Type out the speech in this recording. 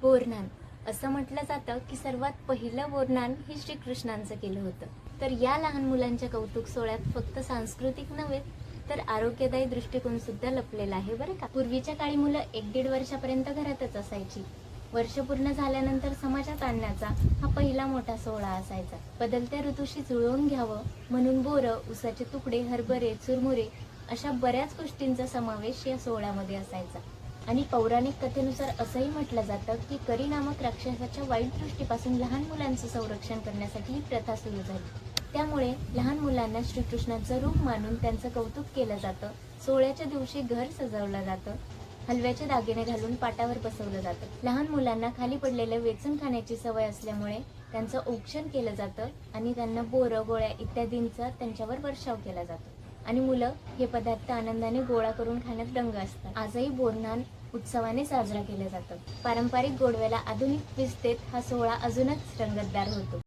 बोरनान असं म्हटलं जातं की सर्वात पहिलं बोरनान हे श्रीकृष्णांचं केलं होतं। तर या लहान मुलांच्या कौतुक सोहळ्यात फक्त सांस्कृतिक नव्हे तर आरोग्यदायी दृष्टिकोन सुद्धा लपलेला आहे बरं का। पूर्वीच्या काळी मुलं 1-1.5 वर्षापर्यंत घरातच असायची। वर्ष पूर्ण झाल्यानंतर समाजात आणण्याचा हा पहिला मोठा सोहळा असायचा। बदलत्या ऋतूशी जुळवून घ्यावं म्हणून बोरं, उसाचे तुकडे, हरभरे, चुरमुरे अशा बऱ्याच गोष्टींचा समावेश या सोहळ्यामध्ये असायचा। आणि पौराणिक कथेनुसार असंही म्हटलं जातं की करी नामक राक्षसाच्या वाईट दृष्टीपासून लहान मुलांचं संरक्षण करण्यासाठी ही प्रथा सुरू झाली। त्यामुळे लहान मुलांना श्रीकृष्णाचं रूप मानून त्यांचं कौतुक केलं जातं। सोहळ्याच्या दिवशी घर सजवलं जातं, हलव्याचे दागिने घालून पाटावर बसवलं जातं। लहान मुलांना खाली पडलेलं वेचून खाण्याची सवय असल्यामुळे त्यांचं औक्षण केलं जातं आणि त्यांना बोरं, गोळ्या इत्यादींचा त्यांच्यावर वर्षाव केला जातो आणि मुलं हे पदार्थ आनंदाने गोळा करून खाण्यात दंग असतात। आजही बोरनान उत्सवाने साजरा केलं जातं। पारंपरिक गोडव्याला आधुनिक ट्विस्ट देत हा सोहळा अजूनच रंगतदार होतो।